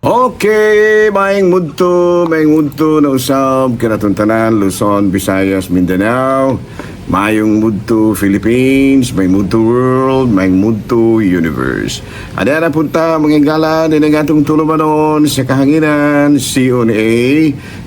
Okay, maing mudto na usab kinatuntanan Luzon, Visayas, Mindanao. Mayong mudto Philippines, may mudto world, may mudto universe. Ada na punta mga gala din ang atong tulumanon sa kahanginan CONA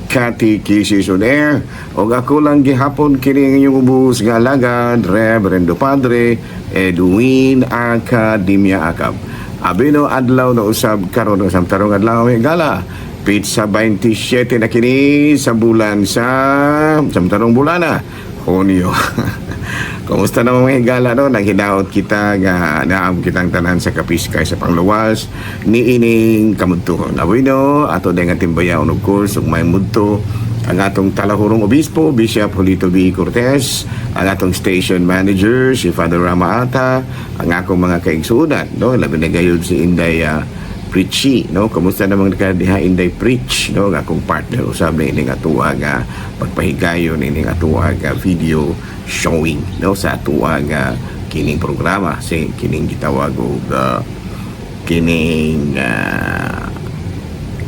Catechesis on Air. O ako lang gihapon kini inyong ubos nga alagad Reverendo Padre Edwin Academia Acab. Abino adlaw na usab karon usab tarong adlaw may gala. Pizza 27 na kini sa bulan sa tarong bulan na Hunyo. Kumusta naman mga gala no? Naghinaot kita nga naam kitang tanan sa kapiskay sa pangluwas ni ining kamudtuhon. Abino ato dengan timbayaw of course ug may mudto ang atong talahurong obispo, Bishop Julito B. Cortez, ang atong station manager, si Father Rama Ata, ang akong mga kaigsuunan, no? Labi na gayud si Inday Preachy, no? Kamusta namang nakadiha Inday Preach, no? Ang akong partner usab na ining atuag pagpahigayon ining atuag video showing, no? Sa atuag kining programa, si kining gitawag og kining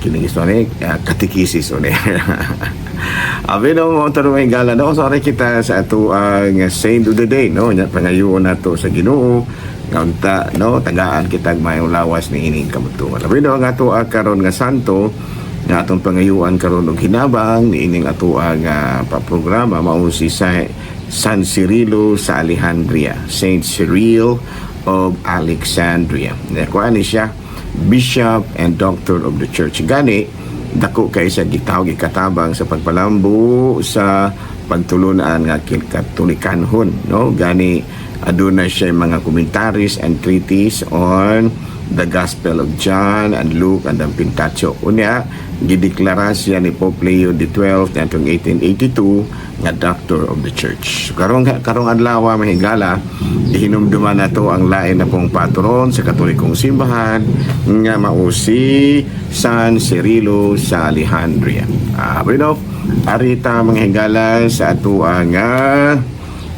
historic catechesis on air. Abino mo tarong gala no sorry kita sa ato ang saint of the day no nya pangayoon nato sa Ginoo nga unta no tagaan kitag mayong lawas ni ining kamudtuan. Abino ang ato karon nga santo nga atong pangayuan karon og hinabang ni ining ato nga programa mao si San Cirilo sa Alejandria, Saint Cyril of Alexandria. Kuan ni siya Bishop and Doctor of the Church. Gani, dako kay sa gitawag ikatabang sa pagpalambo sa pagtulunan nga Katolikanhon, no? Gani aduna siya mga commentaries and treatise on the Gospel of John and Luke and ang Pentateuch. Unya, gideklara siya ni Pope Leo XII atong 1882 nga Doctor of the Church. Karong adlaw mahigala ihinumduman nato ang lain na pong patron sa Katolikong simbahan nga mao si San Cirilo sa Alejandria. Bueno, arita manghigala sa ato nga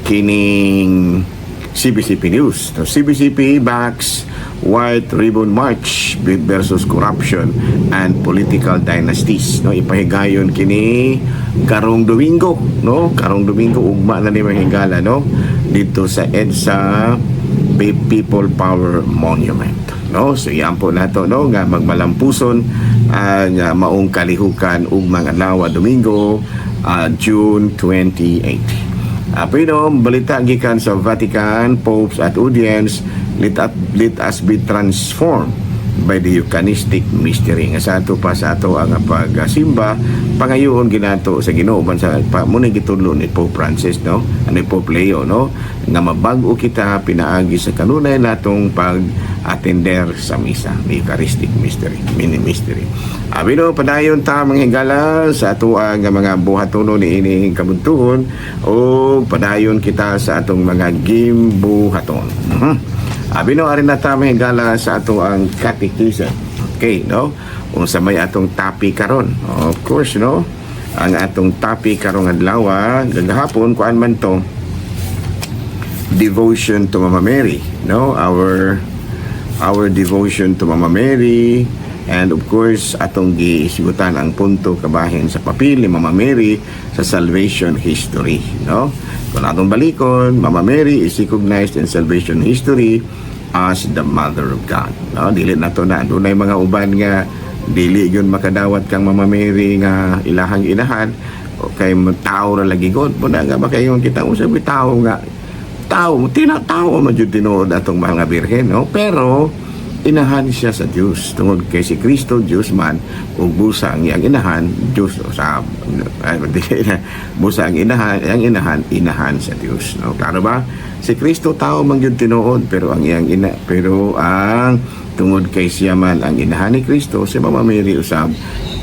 kining CBCP News. So, CBCP backs White Ribbon March versus Corruption and Political Dynasties. No, ipahigayon kini karong Domingo, no? Karong Domingo ugma na ni mahigala no dito sa EDSA People Power Monument. No, so yan po nato no nga magmalampuson ang maong kalihukan ug mga adlaw Domingo, June 28. Pero balita gikan sa Vatican, popes at audience, let us be transformed by the Eucharistic mystery. Nga sa ato pa sa ato ang pagsimba, pangayoon ginato sa Ginoo sa muna gitudlo ni Pope Francis, no? Ani Pope Leo, no? Nga mabag-o kita pinaagi sa kanunay natong pag-attender sa misa, ni Eucharistic mystery, mini mystery. Abino padayon ta manghigala sa ato ang mga buhatono ni ining kabuntuhon o padayon kita sa atong mga gimbuhaton. Abino ari na ta mahigala sa ato ang catechism. Okay, no? Unsa may atong topic karon? Of course, no? Ang atong topic karong adlaw gagahapon kuan man to devotion to Mama Mary, no? Our devotion to Mama Mary. And of course, atong giisgutan ang punto kabahin sa papel ni Mama Mary sa salvation history, no? Kung atong balikon, Mama Mary is recognized in salvation history as the Mother of God, no? Dili nato na dunay mga uban nga dili yun makadawat kang Mama Mary nga ilahang inahan o kay tao ra lagi god mo na nga ba kayon kita usab tao nga tao tinatao man jud tinuod atong mga birhen, no? Pero inahan siya sa Diyos tungod kay si Kristo Diyos man ug busa ang iyang inahan Diyos sa busa ang inahan sa Diyos, no? Klaro ba si Kristo tao man gyud tinuod pero ang iyang tungod kay siya man ang inahan ni Kristo si Mama Mary usab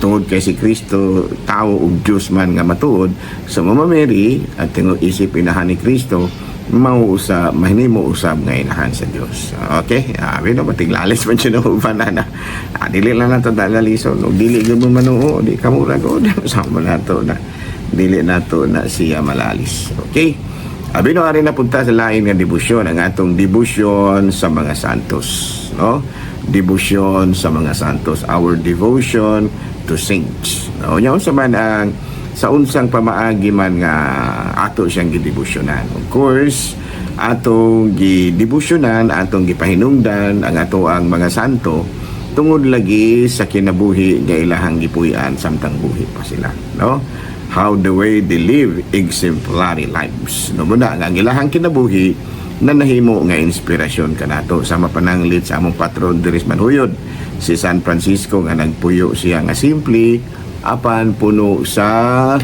tungod kay si Kristo tao ug Diyos man nga matuod sa Mama Mary at tungod isip inahan ni Kristo mahimo usab nga inahan sa Dios. Okay? Bino matiglalis man siya no banana. Dili lang nato dalaliso no dili gyud mo manuo di kamura ko sama nato na dili nato na siya malalis. Okay? Bino ari na punta sa lain nga debosyon ang atong debosyon sa mga santos, no? devotion sa mga santos, our devotion to saints. O nya unsa man ang sa unsang pamaagi man nga ato siyang gidebosyonan. Of course, atong gidebosyonan, atong gipahinungdan ang ato ang mga santo tungod lagi sa kinabuhi nga ilahang gipuy-an samtang buhi pa sila, no? How the way they live exemplary lives. No muna nga ang ilahang kinabuhi na nahimo nga inspirasyon kanato sama pananglit sa among patron diri sa Manhuyod, si San Francisco nga nagpuyo siya nga simple apan puno sa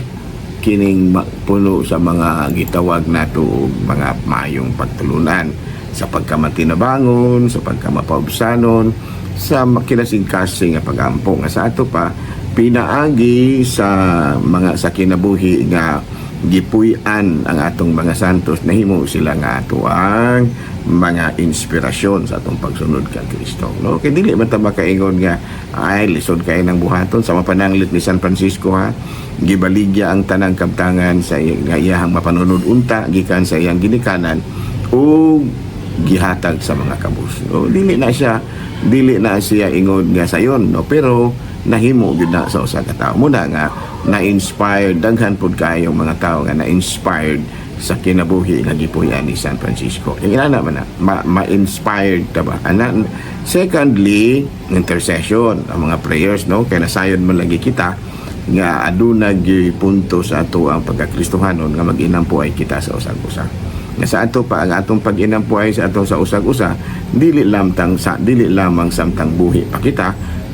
mga gitawag nato og mga mayong pagtulunan sa pagkamatinabangon, sa pagkamapaubsanon, sa makinasingkasing nga pagampo nga sa ato pa pinaagi sa mga sa kinabuhi nga gipuy-an ang atong mga santos nahimo sila nga ato ang mga inspirasyon sa atong pagsunod kay Kristo, no? Kay dili man ta makaingon nga ay lisod kay nang buhaton sa mapananglit ni San Francisco, ha, gibaligya ang tanang kabtangan sa iyang mapanunod unta gikan sa iyang ginikanan o gihatag sa mga kabus, no? Dili na siya ingon nga sayon, no? Pero nahimo gyud na sa usa ka tawo muna nga na-inspired daghan pud kayo mga tao nga na-inspired sa kinabuhi nga gipuy-an ni San Francisco. Yung inana man na ma-inspired ta ba? Secondly, intercession, ang mga prayers, no? Kaya nasayon man lagi kita nga aduna gipunto sa ato ang pagkakristohanon nga mag-inampuay kita sa usag-usa. Nga sa ato pa ang atong pag-inampuay sa ato sa usag-usa dili lamang samtang buhi pa kita,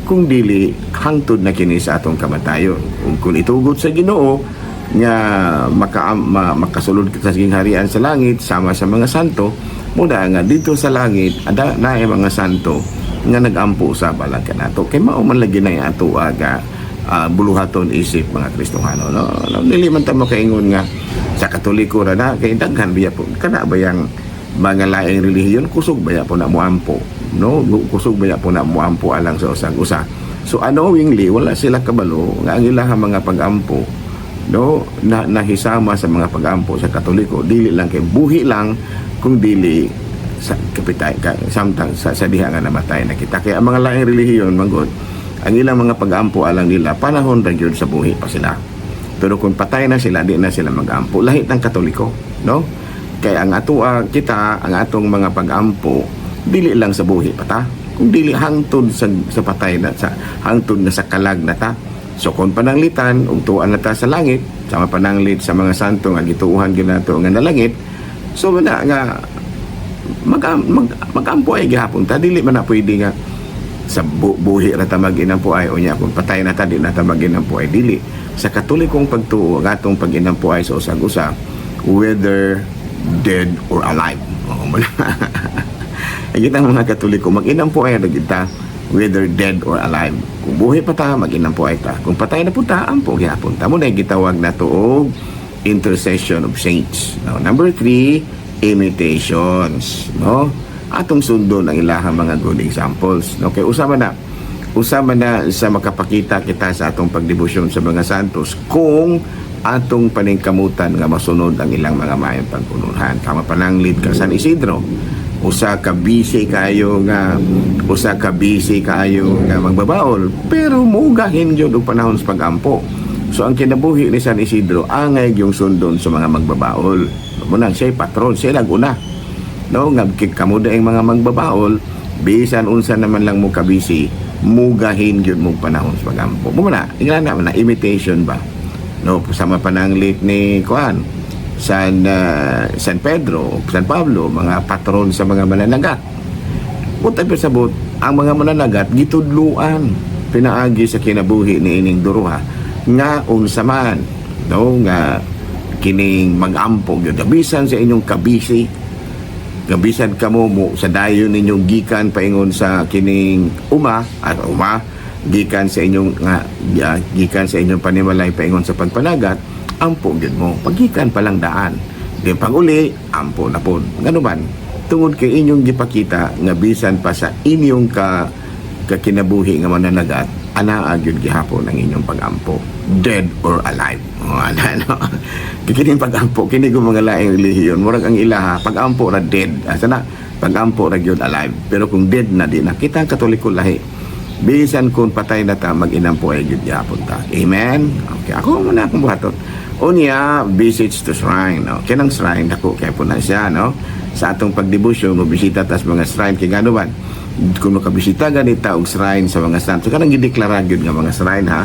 kung dili hangtod na kini sa atong kamatayon. Kung itugot sa Ginoo nga makasulod kita sa gingharian sa langit sama sa mga santo, muna nga dito sa langit ada na mga santo nga nagampo sa balag kanato kay mao man lagi na ato aga buluhaton isip mga Kristohano, no? Dili man ta makaingon nga sa Katoliko ra na kay daghan biya po kana bayang mga laing relihiyon kusog baya po na moampo, no? Kusog baya po na moampo alang sa usag-usa. So unknowingly wala sila kabalo nga ang ilahang mga pag-ampo, no, nahisama sa mga pag-ampo sa Katoliko dili lang kay buhi lang kung dili sa kapitay samtang sa diha nga namatay na kita. Kaya ang mga laing relihiyon manggod ang ilang mga pag-ampo alang nila panahon ra gyud sa buhi pa sila. Pero kung patay na sila di na sila mag-ampo. Lahit ng Katoliko, no? Kaya ang ato kita ang atong mga pag-ampo dili lang sa buhi pa ta, kung dili hangtod sa patay na sa hangtod na sa kalag na ta. So kung pananglitan ug tuan na ta sa langit sama pananglit sa mga santo nga gituuhan gyud nato nga nalangit, so na nga mag-ampo ay gihapon ta, dili man na pwede nga sa buhi ra ta mag-inampuay o nya kung patay na ta di na ta mag-inampuay. Dili sa Katolikong pagtuo ang atong pag-inampuay sa usag-usa whether dead or alive. Kita mga Katoliko mag-inampuay ra kita whether dead or alive. Kung buhi pa ta mag-inampuay ta, kung patay na po ta ampo gihapon ta. Mo na gitawag nato og intercession of saints. Now, number 3, imitations, no? Atong sundon ang ilahang mga good examples, no? Kay usama na sa makapakita kita sa atong pagdebosyon sa mga santos kung atong paningkamutan nga masunod ang ilang mga mayong pagpunuhan. Kama pananglit ka San Isidro, usa ka busy kayo nga magbabaol, pero mugahin jud og panahon sa pagampo. So ang kinabuhi ni San Isidro angay yung sundon sa mga magbabaol. Muna siya patron, siya laguna, no? Nga kamuda ang mga magbabaol bisan unsa naman lang mo kabisi mugahin jud mo panahon sa pagampo. Muna ingana na imitation ba, no? Sama pananglit ni Kuan San Pedro, San Pablo, mga patron sa mga mananagat. Punta pa sabot, ang mga mananagat gitudluan pinaagi sa kinabuhi ni ining duruha nga unsa man, no, nga kining mag-ampo gyud bisan sa inyong kabisi, gabisan kamo mo sa dayon ninyong gikan paingon sa kining uma gikan sa inyong panimalay paingon sa pagpanagat, ampo gyud mo pagikan palang daan di pag-uli ampo na pod ngano man tungod kay inyong gipakita nga bisan pa sa inyong kakinabuhi nga mananagat anaa gyud gihapon ang inyong pag-ampo dead or alive. Kining pag-ampo kini go mga laing relihiyon murag ang ilaha pag-ampo ra dead asa na pagampo ra gyud alive. Pero kung dead na di na kita ang Katoliko lahi. Bisan kung patay na ta mag-inampo ay gyud gyapon ta. Amen. Okay, ako muna akong buhaton. Unya, visits to shrine. No? Kinang shrine ako kay po na siya, no? Sa atong pagdebosyon, mabisita tas mga shrine kay gano ba? Kung makabisita ganita og shrine sa mga santo, kanang gideklara gyud nga mga shrine ha.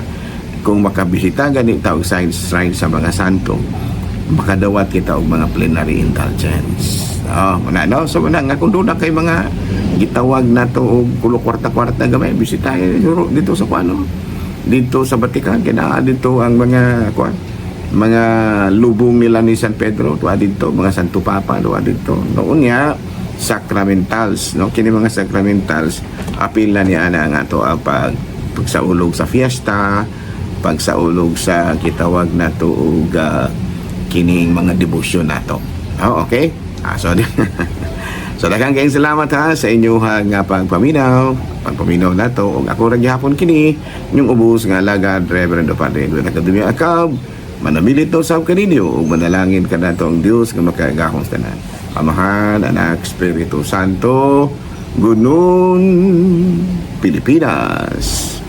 Kung makabisita ganita og shrine sa mga santo, makadawat kita og mga plenary indulgence. Oh, muna no. So muna nga kung doon na kay mga gitawag nato og kulo kwarta-kwarta gamay bisita dito sa kuano. Dito sa Vatican kina dito ang mga lubong nila ni San Pedro tuwa dito, mga Santo Papa tuwa dito. Noon nga sacramentals, no? Kini mga sacramentals apil na niya na nga to ang pagsaulog sa fiesta, pagsaulog sa kitawag na to og kining mga debosyon nato. Oh, okay? So so daghang kayong salamat ha sa inyong pagpaminaw nato og ako ra gihapon kini inyong ubos nga alagad Reverend Padre Edwin Academia Akab. Manamilit daw sa kaninyo o manalangin ka na ang Diyos nga makagahong tanan. Amahan, Anak, Espiritu Santo, Gunung, Pilipinas.